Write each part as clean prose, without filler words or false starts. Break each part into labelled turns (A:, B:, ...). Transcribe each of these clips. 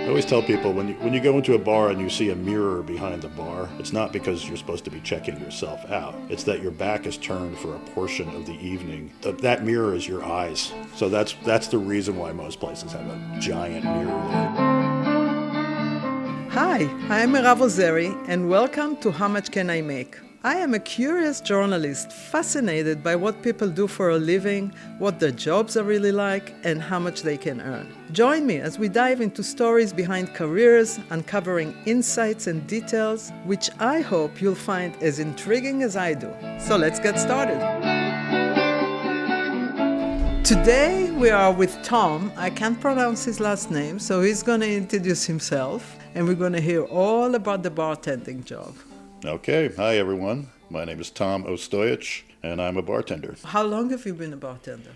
A: I always tell people when you go into a bar and you see a mirror behind the bar, it's not because you're supposed to be checking yourself out. It's that your back is turned for a portion of the evening. That mirror is your eyes. So that's the reason why most places have a giant mirror there.
B: Hi, I'm Mirav, and welcome to How Much Can I Make? I am a curious journalist fascinated by what people do for a living, what their jobs are really like, and how much they can earn. Join me as we dive into stories behind careers, uncovering insights and details, which I hope you'll find as intriguing as I do. So let's get started. Today we are with Tom. I can't pronounce his last name, so he's going to introduce himself, and we're going to hear all about the bartending job.
A: Okay, hi everyone. My name is Tom Ostoyich, and I'm a bartender.
B: How long have you been a bartender?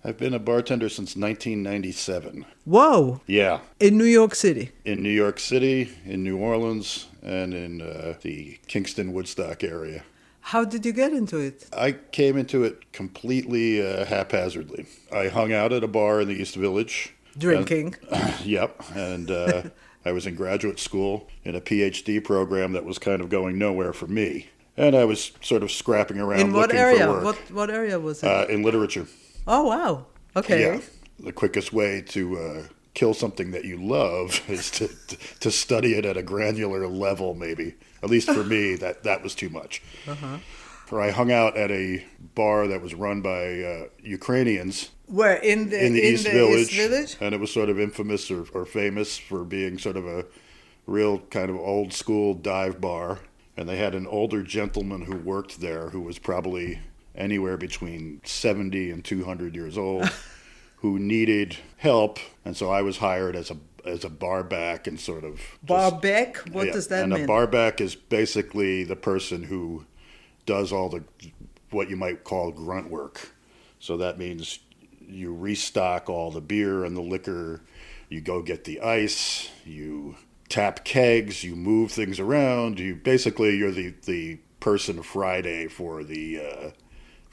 A: I've been a bartender since 1997.
B: Whoa!
A: Yeah.
B: In New York City?
A: In New York City, in New Orleans, and in the Kingston, Woodstock area.
B: How did you get into it?
A: I came into it completely haphazardly. I hung out at a bar in the East Village.
B: Drinking?
A: Yep, and I was in graduate school in a PhD program that was kind of going nowhere for me. And I was sort of scrapping around looking for work.
B: What area was it?
A: In literature.
B: Oh, wow. Okay.
A: Yeah. The quickest way to kill something that you love is to study it at a granular level, maybe. At least for me, that was too much.
B: Uh-huh.
A: I hung out at a bar that was run by Ukrainians.
B: Where, in the
A: East Village?
B: East Village?
A: And it was sort of infamous or famous for being sort of a real kind of old school dive bar. And they had an older gentleman who worked there who was probably anywhere between 70 and 200 years old who needed help. And so I was hired as a barback and sort of...
B: Barback? What does that mean?
A: And a barback is basically the person who does all the what you might call grunt work. So that means you restock all the beer and the liquor, you go get the ice, you tap kegs, you move things around. You're the person Friday for the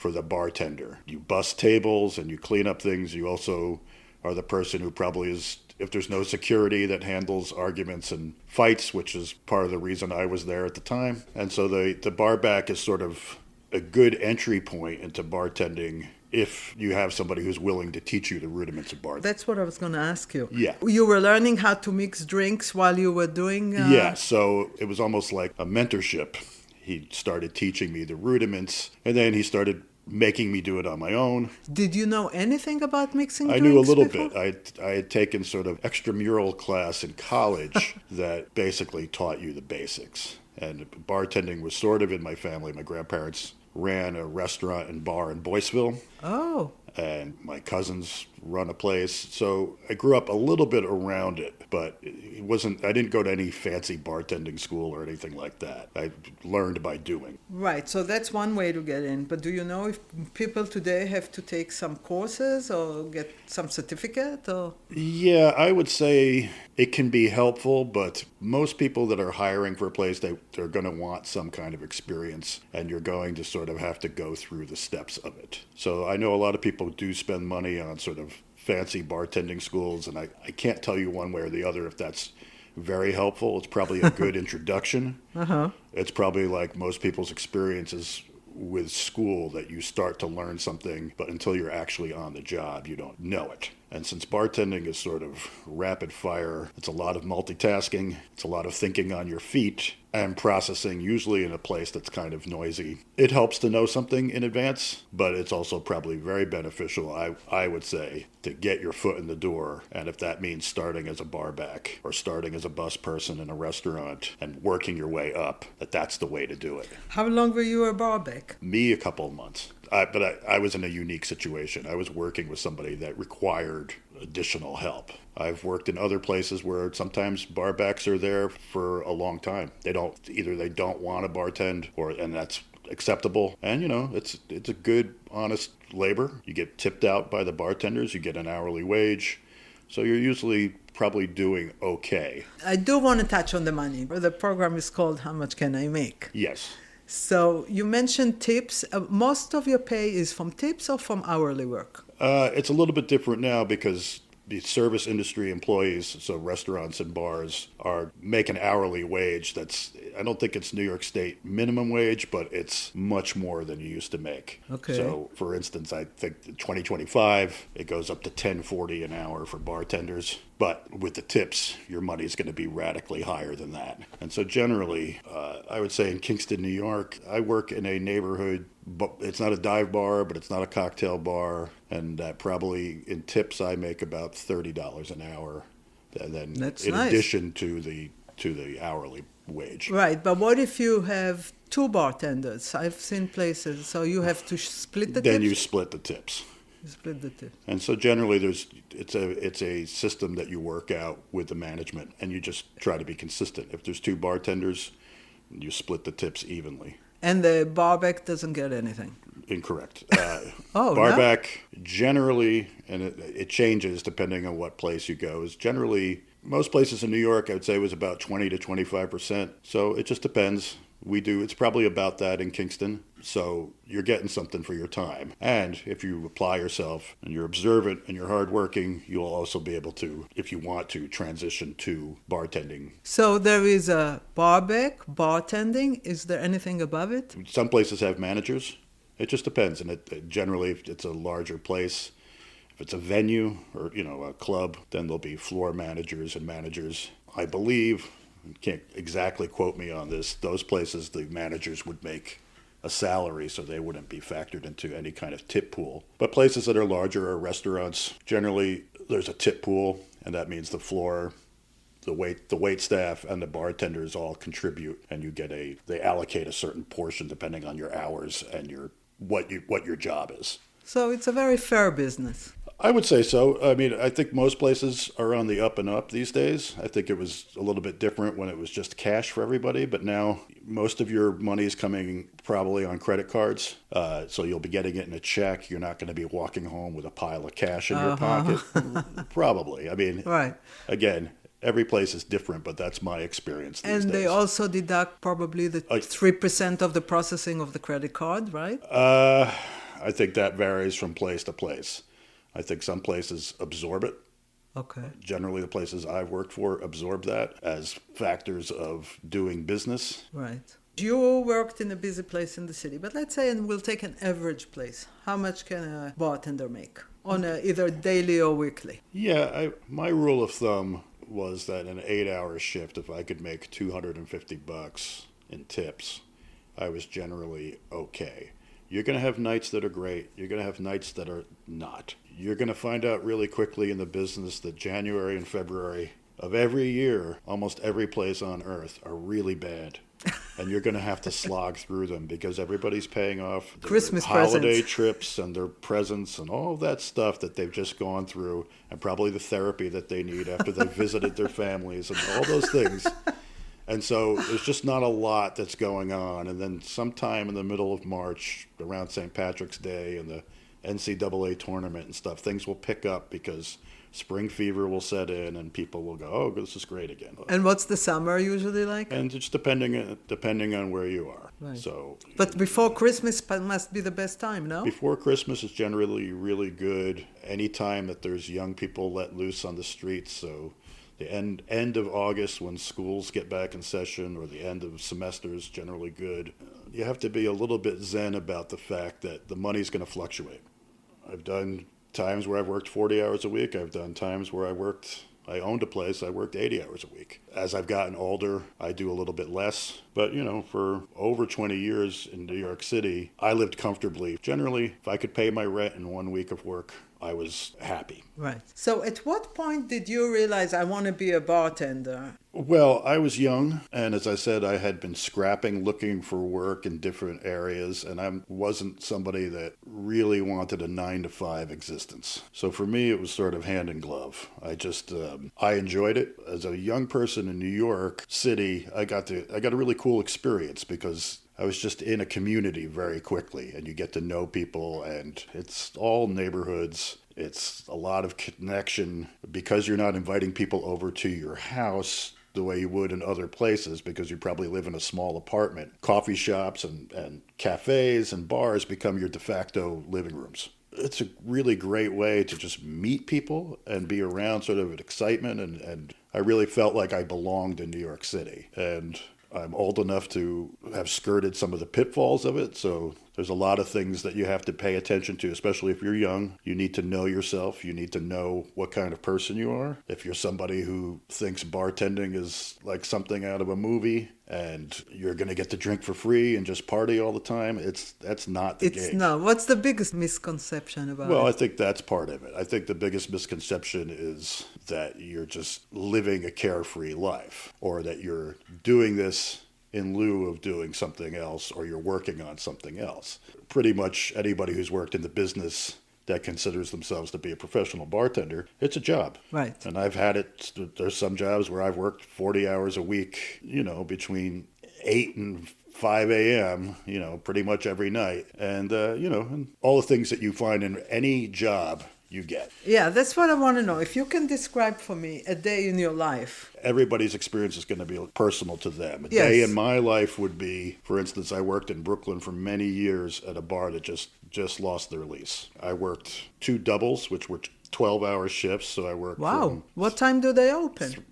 A: bartender. You bust tables and you clean up things. You also are the person who probably is, if there's no security, that handles arguments and fights, which is part of the reason I was there at the time. And so the barback is sort of a good entry point into bartending if you have somebody who's willing to teach you the rudiments of bartending.
B: That's what I was going to ask you.
A: Yeah.
B: You were learning how to mix drinks while you were doing...
A: Yeah, so it was almost like a mentorship. He started teaching me the rudiments, and then he started making me do it on my own.
B: Did you know anything about mixing drinks?
A: I knew a little
B: before?
A: bit. I had taken sort of extramural class in college that basically taught you the basics. And bartending was sort of in my family. My grandparents ran a restaurant and bar in Boyceville.
B: Oh.
A: And my cousins run a place. So I grew up a little bit around it, but I didn't go to any fancy bartending school or anything like that. I learned by doing.
B: Right, so that's one way to get in. But do you know if people today have to take some courses or get some certificate? Or?
A: Yeah, I would say it can be helpful, but most people that are hiring for a place, they're going to want some kind of experience, and you're going to sort of have to go through the steps of it. So I know a lot of people do spend money on sort of fancy bartending schools, and I can't tell you one way or the other if that's very helpful. It's probably a good introduction.
B: Uh-huh.
A: It's probably like most people's experiences with school, that you start to learn something, but until you're actually on the job, you don't know it. And since bartending is sort of rapid fire, it's a lot of multitasking, it's a lot of thinking on your feet, and processing, usually in a place that's kind of noisy. It helps to know something in advance, but it's also probably very beneficial, I would say, to get your foot in the door. And if that means starting as a barback or starting as a bus person in a restaurant and working your way up, that's the way to do it.
B: How long were you a barback?
A: Me, a couple of months. But I was in a unique situation. I was working with somebody that required additional help. I've worked in other places where sometimes barbacks are there for a long time. They don't want to bartend, and that's acceptable. And it's a good, honest labor. You get tipped out by the bartenders. You get an hourly wage. So you're usually probably doing okay.
B: I do want to touch on the money. The program is called How Much Can I Make?
A: Yes.
B: So you mentioned tips. Most of your pay is from tips or from hourly work?
A: It's a little bit different now because the service industry employees, so restaurants and bars, are make an hourly wage that's, I don't think it's New York State minimum wage, but it's much more than you used to make.
B: Okay.
A: So, for instance, I think 2025, it goes up to $10.40 an hour for bartenders. But with the tips, your money's going to be radically higher than that. And so generally, I would say in Kingston, New York, I work in a neighborhood, but it's not a dive bar, but it's not a cocktail bar. And probably in tips, I make about $30 an hour. And then
B: That's
A: in
B: nice.
A: addition to the hourly wage.
B: Right, but what if you have two bartenders? I've seen places, so you have to split the
A: Then
B: tips?
A: you split the tips.
B: You split the tips.
A: And so generally it's a system that you work out with the management, and you just try to be consistent. If there's two bartenders, you split the tips evenly.
B: And the barback doesn't get anything.
A: Incorrect.
B: Oh,
A: Barback generally, and it changes depending on what place you go, is generally, most places in New York, I would say, was about 20 to 25%. So it just depends. It's probably about that in Kingston. So you're getting something for your time. And if you apply yourself and you're observant and you're hardworking, you'll also be able to, if you want to, transition to bartending.
B: So there is a barback, bartending. Is there anything above it?
A: Some places have managers. It just depends. And generally, if it's a larger place, if it's a venue or, a club, then there'll be floor managers and managers. I believe, can't exactly quote me on this, those places, the managers would make a salary, so they wouldn't be factored into any kind of tip pool. But places that are larger or restaurants, generally there's a tip pool, and that means the floor, the wait staff, and the bartenders all contribute, and they allocate a certain portion depending on your hours and what your job is.
B: So it's a very fair business.
A: I would say so. I mean, I think most places are on the up and up these days. I think it was a little bit different when it was just cash for everybody, but now most of your money is coming probably on credit cards. So you'll be getting it in a check. You're not going to be walking home with a pile of cash in your pocket. Probably. I mean,
B: Right.
A: Again, every place is different, but that's my experience these
B: And
A: days.
B: they also deduct probably the 3% of the processing of the credit card, right?
A: I think that varies from place to place. I think some places absorb it.
B: Okay.
A: Generally, the places I've worked for absorb that as factors of doing business.
B: Right. You worked in a busy place in the city, but let's say, and we'll take an average place. How much can a bartender make on either daily or weekly?
A: Yeah, my rule of thumb was that an 8-hour shift, if I could make $250 in tips, I was generally okay. You're going to have nights that are great. You're going to have nights that are not. You're going to find out really quickly in the business that January and February of every year, almost every place on earth, are really bad. And you're going to have to slog through them because everybody's paying off their
B: Christmas
A: holiday
B: presents.
A: trips and their presents and all of that stuff that they've just gone through, and probably the therapy that they need after they've visited their families and all those things. And so there's just not a lot that's going on. And then sometime in the middle of March, around St. Patrick's Day and the NCAA tournament and stuff, things will pick up because spring fever will set in and people will go, oh, this is great again.
B: And what's the summer usually like?
A: And it's depending on where you are.
B: Right.
A: So,
B: But before Christmas must be the best time, no?
A: before Christmas is generally really good. Anytime that there's young people let loose on the streets, so the end of August when schools get back in session or the end of semesters generally good. You have to be a little bit zen about the fact that the money's going to fluctuate. I've done times where I've worked 40 hours a week. I've done times where I owned a place, I worked 80 hours a week. As I've gotten older, I do a little bit less. But, for over 20 years in New York City, I lived comfortably. Generally, if I could pay my rent in 1 week of work, I was happy.
B: Right. So at what point did you realize I want to be a bartender?
A: Well, I was young, and as I said, I had been scrapping, looking for work in different areas, and I wasn't somebody that really wanted a 9-to-5 existence. So for me, it was sort of hand in glove. I enjoyed it. As a young person in New York City, I got a really cool experience because I was just in a community very quickly, and you get to know people, and it's all neighborhoods. It's a lot of connection because you're not inviting people over to your house the way you would in other places because you probably live in a small apartment. Coffee shops and cafes and bars become your de facto living rooms. it's a really great way to just meet people and be around sort of an excitement. And I really felt like I belonged in New York City. And I'm old enough to have skirted some of the pitfalls of it. So there's a lot of things that you have to pay attention to, especially if you're young. You need to know yourself. You need to know what kind of person you are. If you're somebody who thinks bartending is like something out of a movie and you're going to get to drink for free and just party all the time, that's not the
B: It's
A: gig.
B: not. What's the biggest misconception about
A: Well, I
B: it?
A: think that's part of it. I think the biggest misconception is that you're just living a carefree life, or that you're doing this in lieu of doing something else, or you're working on something else. Pretty much anybody who's worked in the business that considers themselves to be a professional bartender, it's a job.
B: Right.
A: And I've had it, there's some jobs where I've worked 40 hours a week, between 8 and 5 a.m., pretty much every night. And, and all the things that you find in any job you get.
B: Yeah, that's what I want to know. If you can describe for me a day in your life.
A: Everybody's experience is going to be personal to them. A
B: Yes.
A: day in my life would be, for instance, I worked in Brooklyn for many years at a bar that just lost their lease. I worked 2 doubles, which were 12-hour shifts. So I worked
B: Wow. What time do they open?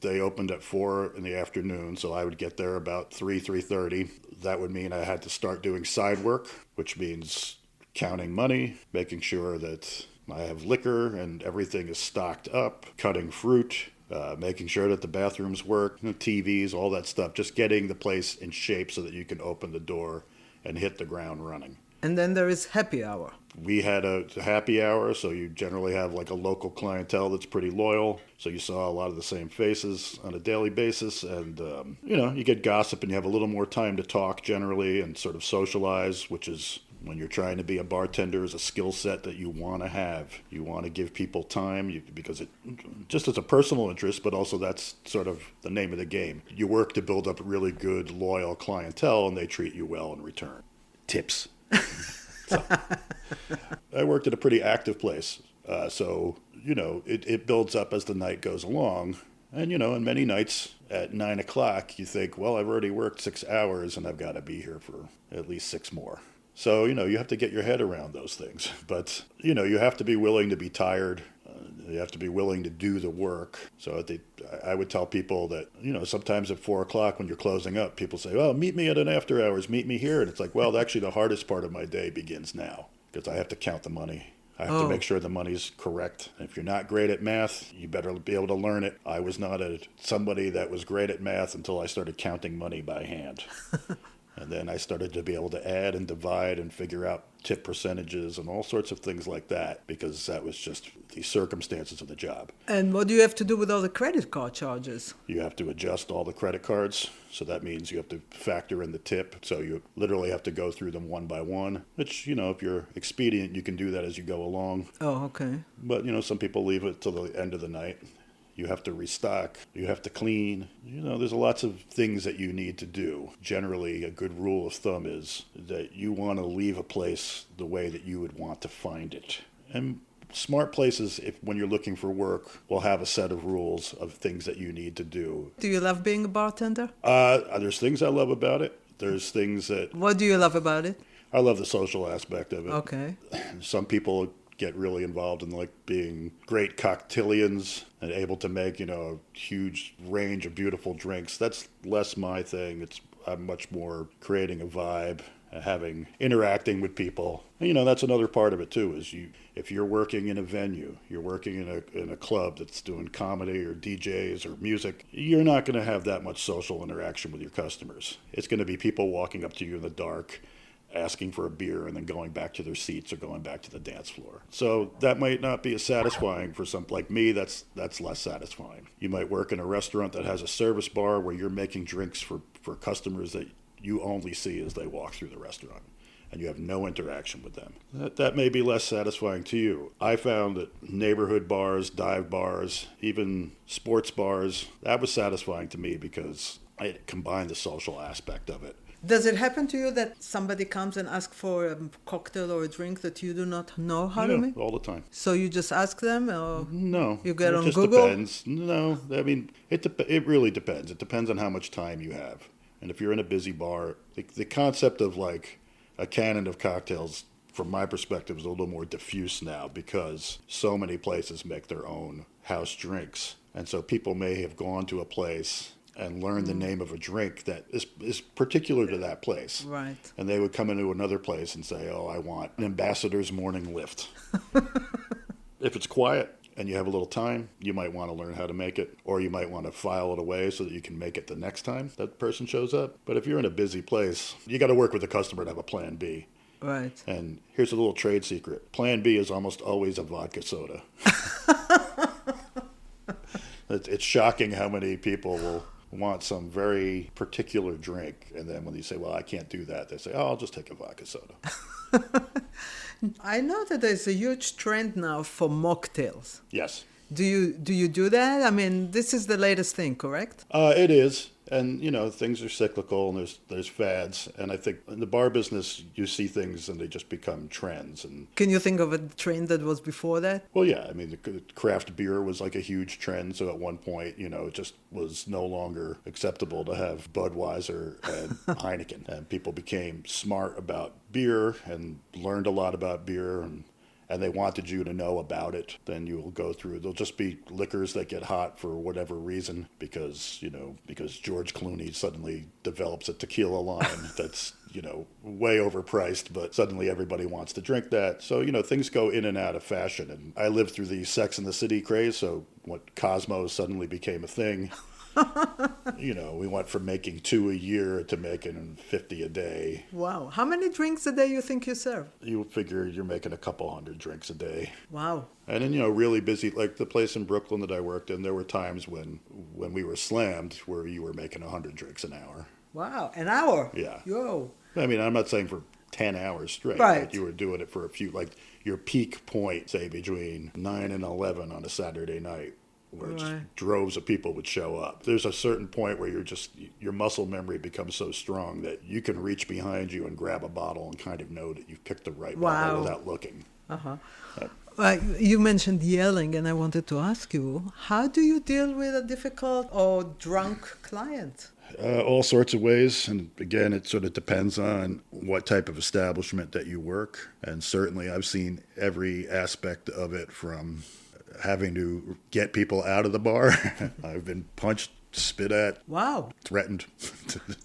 A: they opened at 4 in the afternoon, so I would get there about 3:30. That would mean I had to start doing side work, which means counting money, making sure that I have liquor and everything is stocked up, cutting fruit, making sure that the bathrooms work, TVs, all that stuff, just getting the place in shape so that you can open the door and hit the ground running.
B: And then there is happy hour.
A: We had a happy hour, so you generally have like a local clientele that's pretty loyal. So you saw a lot of the same faces on a daily basis. And, you get gossip and you have a little more time to talk generally and sort of socialize, which is when you're trying to be a bartender is a skill set that you want to have. You want to give people time because it just as a personal interest, but also that's sort of the name of the game. You work to build up really good, loyal clientele and they treat you well in return. Tips. So, I worked at a pretty active place. It builds up as the night goes along. And, and many nights at 9 o'clock, you think, well, I've already worked 6 hours and I've got to be here for at least 6 more. So, you have to get your head around those things. But, you have to be willing to be tired. You have to be willing to do the work. So I would tell people that, sometimes at 4 o'clock when you're closing up, people say, well, meet me at an after hours, meet me here. And it's like, well, actually the hardest part of my day begins now because I have to count the money. I have to make sure the money's correct. If you're not great at math, you better be able to learn it. I was not somebody that was great at math until I started counting money by hand. And then I started to be able to add and divide and figure out tip percentages and all sorts of things like that because that was just the circumstances of the job.
B: And what do you have to do with all the credit card charges?
A: You have to adjust all the credit cards. So that means you have to factor in the tip. So you literally have to go through them one by one, which, if you're expedient, you can do that as you go along.
B: Oh, okay.
A: But, some people leave it till the end of the night. You have to restock, you have to clean. There's lots of things that you need to do. Generally, a good rule of thumb is that you want to leave a place the way that you would want to find it. And smart places, when you're looking for work, will have a set of rules of things that you need to do.
B: Do you love being a bartender?
A: There's things I love about it. There's things that...
B: What do you love about it?
A: I love the social aspect of it.
B: Okay.
A: Some people get really involved in being great cocktailians and able to make, a huge range of beautiful drinks. That's less my thing. I'm much more creating a vibe, interacting with people. And, that's another part of it too, is if you're working in a venue, you're working in a club that's doing comedy or DJs or music, you're not going to have that much social interaction with your customers. It's going to be people walking up to you in the dark, asking for a beer and then going back to their seats or going back to the dance floor. So that might not be as satisfying for some like me. That's less satisfying. You might work in a restaurant that has a service bar where you're making drinks for customers that you only see as they walk through the restaurant and you have no interaction with them. That may be less satisfying to you. I found that neighborhood bars, dive bars, even sports bars, that was satisfying to me because I combined the social aspect of it.
B: Does it happen to you that somebody comes and asks for a cocktail or a drink that you do not know how to make?
A: All the time.
B: So you just ask them, or
A: no?
B: You get on
A: just
B: Google?
A: Depends. No, I mean it really depends. It depends on how much time you have, and if you're in a busy bar, the concept of like a canon of cocktails from my perspective, is a little more diffuse now because so many places make their own house drinks. And so people may have gone to a place and learned the name of a drink that is particular to that place.
B: Right.
A: And they would come into another place and say, oh, I want an Ambassador's Morning Lift. If it's quiet and you have a little time, you might want to learn how to make it, or you might want to file it away so that you can make it the next time that person shows up. But if you're in a busy place, you got to work with the customer to have a plan B.
B: Right.
A: And here's a little trade secret. Plan B is almost always a vodka soda. It's shocking how many people will want some very particular drink, and then when you say, well, I can't do that, they say, oh, I'll just take a vodka soda.
B: I know that there's a huge trend now for mocktails.
A: Yes.
B: Do you do that? I mean, this is the latest thing, correct?
A: It is. And, things are cyclical and there's fads. And I think in the bar business, you see things and they just become trends. And
B: Can you think of a trend that was before that?
A: well, yeah, I mean, the craft beer was like a huge trend. So at one point, it just was no longer acceptable to have Budweiser and Heineken. And people became smart about beer and learned a lot about beer, and they wanted you to know about it. Then you will go through, there'll just be liquors that get hot for whatever reason because George Clooney suddenly develops a tequila line that's, way overpriced, but suddenly everybody wants to drink that. So, things go in and out of fashion. And I lived through the Sex and the City craze, so what Cosmo suddenly became a thing. We went from making 2 a year to making 50 a day.
B: Wow. How many drinks a day you think you serve?
A: You figure you're making a couple hundred drinks a day.
B: Wow.
A: And then, really busy, like the place in Brooklyn that I worked in, there were times when we were slammed where you were making 100 drinks an hour.
B: Wow. An hour?
A: Yeah.
B: Yo.
A: I mean, I'm not saying for 10 hours straight.
B: Right.
A: But you were doing it for a few, like your peak point, say between 9 and 11 on a Saturday night, where just droves of people would show up. There's a certain point where your muscle memory becomes so strong that you can reach behind you and grab a bottle and kind of know that you've picked the right bottle without looking.
B: Uh-huh. You mentioned yelling, and I wanted to ask you, how do you deal with a difficult or drunk client?
A: All sorts of ways. And again, it sort of depends on what type of establishment that you work. And certainly I've seen every aspect of it, from having to get people out of the bar. I've been punched, spit at, threatened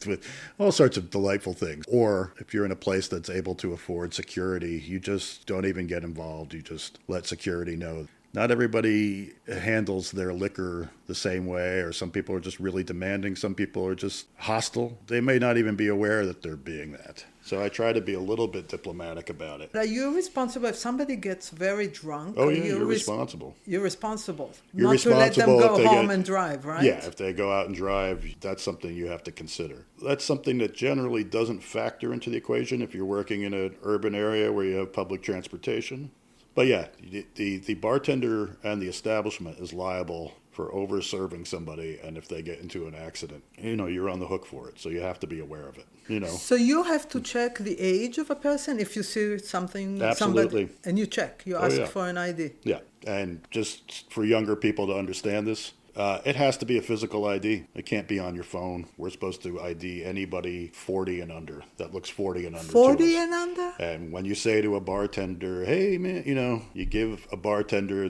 A: with all sorts of delightful things. Or if you're in a place that's able to afford security, you just don't even get involved. You just let security know. Not everybody handles their liquor the same way, or some people are just really demanding. Some people are just hostile. They may not even be aware that they're being that. So I try to be a little bit diplomatic about it.
B: Are you responsible if somebody gets very drunk?
A: Oh, yeah, you're responsible.
B: You're responsible.
A: You're
B: not
A: responsible
B: to let them go home and drive, right?
A: Yeah, if they go out and drive, that's something you have to consider. That's something that generally doesn't factor into the equation if you're working in an urban area where you have public transportation. But yeah, the bartender and the establishment is liable for over-serving somebody, and if they get into an accident, you're on the hook for it. So you have to be aware of it,
B: So you have to check the age of a person if you see something,
A: absolutely,
B: somebody, and you check, you ask for an ID.
A: Yeah, and just for younger people to understand this, it has to be a physical ID. It can't be on your phone. We're supposed to ID anybody 40 and under that looks 40 and under.
B: 40 and under?
A: And when you say to a bartender, hey, man, you give a bartender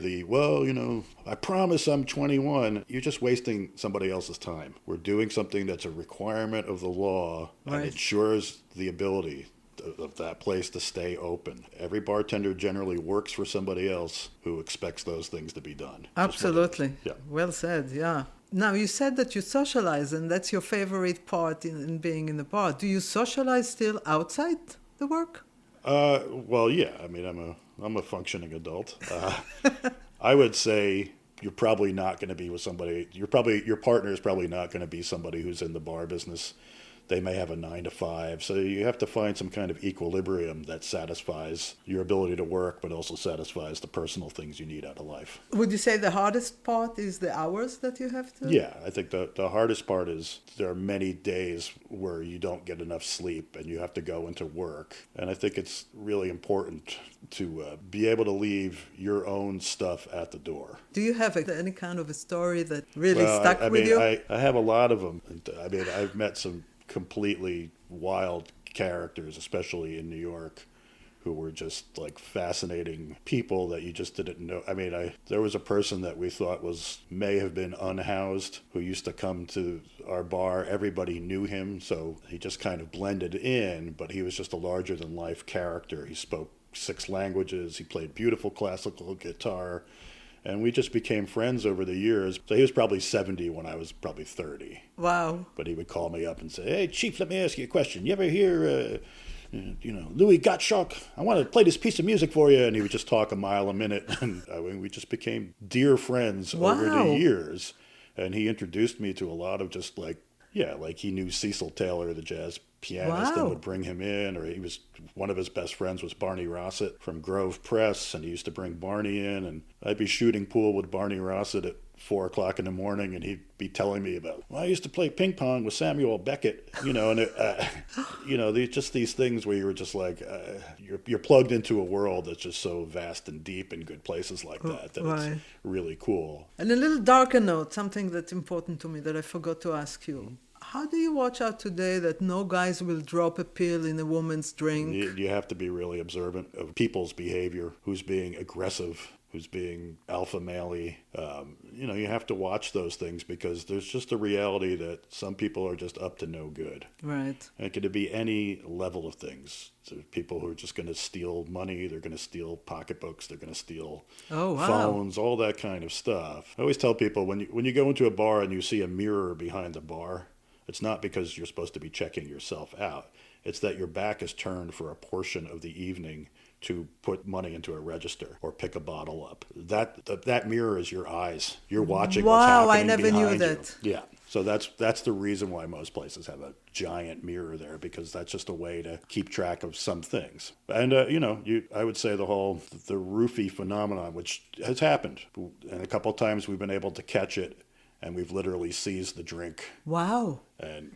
A: I promise I'm 21. You're just wasting somebody else's time. We're doing something that's a requirement of the law and ensures the ability of that place to stay open. Every bartender generally works for somebody else who expects those things to be done.
B: Absolutely.
A: Yeah.
B: Well said, yeah. Now, you said that you socialize, and that's your favorite part in being in the bar. Do you socialize still outside the work?
A: Well, yeah. I mean, I'm a functioning adult. I would say you're probably not going to be with somebody. Your partner is probably not going to be somebody who's in the bar business. They may have a 9 to 5. So you have to find some kind of equilibrium that satisfies your ability to work, but also satisfies the personal things you need out of life.
B: Would you say the hardest part is the hours that you have to?
A: Yeah, I think the hardest part is there are many days where you don't get enough sleep and you have to go into work. And I think it's really important to be able to leave your own stuff at the door.
B: Do you have any kind of a story that really stuck with you?
A: I have a lot of them. I mean, I've met some completely wild characters, especially in New York, who were just like fascinating people that you just didn't know. I mean, there was a person that we thought may have been unhoused who used to come to our bar. Everybody knew him, so he just kind of blended in, but he was just a larger than life character. He spoke 6 languages. He played beautiful classical guitar. And we just became friends over the years. So he was probably 70 when I was probably 30.
B: Wow.
A: But he would call me up and say, "Hey, Chief, let me ask you a question. You ever hear, Louis Gottschalk? I want to play this piece of music for you." And he would just talk a mile a minute. And we just became dear friends over the years. And he introduced me to a lot of just like he knew Cecil Taylor, the jazz pianist, and would bring him in. Or one of his best friends was Barney Rossett from Grove Press, and he used to bring Barney in, and I'd be shooting pool with Barney Rossett at 4 o'clock in the morning, and he'd be telling me about, "Well, I used to play ping pong with Samuel Beckett," and just these things where you were just like, you're plugged into a world that's just so vast and deep in good places like that it's really cool.
B: And a little darker note, something that's important to me that I forgot to ask you. How do you watch out today that no guys will drop a pill in a woman's drink?
A: You have to be really observant of people's behavior, who's being aggressive, who's being alpha male-y. You have to watch those things because there's just a reality that some people are just up to no good.
B: Right.
A: And it could be any level of things. So people who are just going to steal money, they're going to steal pocketbooks, they're going to steal phones, all that kind of stuff. I always tell people when you go into a bar and you see a mirror behind the bar, it's not because you're supposed to be checking yourself out. It's that your back is turned for a portion of the evening to put money into a register or pick a bottle up. That mirror is your eyes. You're watching what's happening
B: I never knew
A: behind
B: that.
A: you. Yeah. So that's the reason why most places have a giant mirror there, because that's just a way to keep track of some things. And I would say the roofie phenomenon, which has happened, and a couple of times we've been able to catch it, and we've literally seized the drink.
B: Wow.
A: And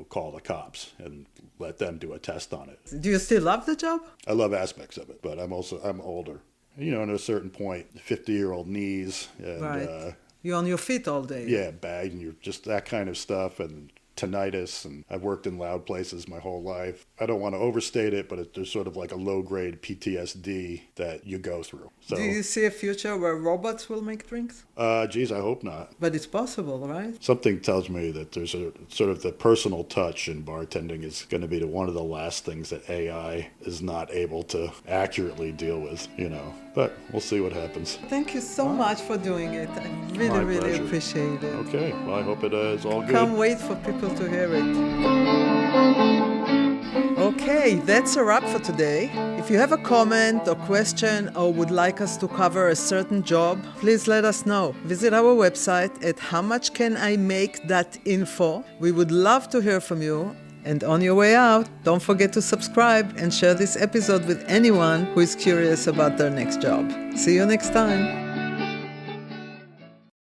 A: call the cops and let them do a test on it.
B: Do you still love the job?
A: I love aspects of it, but I'm older. At a certain point, 50-year-old knees and
B: right. You're on your feet all day.
A: Yeah, bag, and you're just that kind of stuff, and tinnitus, and I've worked in loud places my whole life. I don't want to overstate it, but there's sort of like a low-grade PTSD that you go through. So,
B: do you see a future where robots will make drinks?
A: Geez, I hope not.
B: But it's possible, right?
A: Something tells me that there's a sort of the personal touch in bartending is going to be one of the last things that AI is not able to accurately deal with, But we'll see what happens.
B: Thank you so much for doing it. I really appreciate it.
A: Okay, well, I hope it is all good.
B: Can't wait for people to hear it. Okay, that's a wrap for today. If you have a comment or question or would like us to cover a certain job, please let us know. Visit our website at howmuchcanimake.info. We would love to hear from you. And on your way out, don't forget to subscribe and share this episode with anyone who is curious about their next job. See you next time.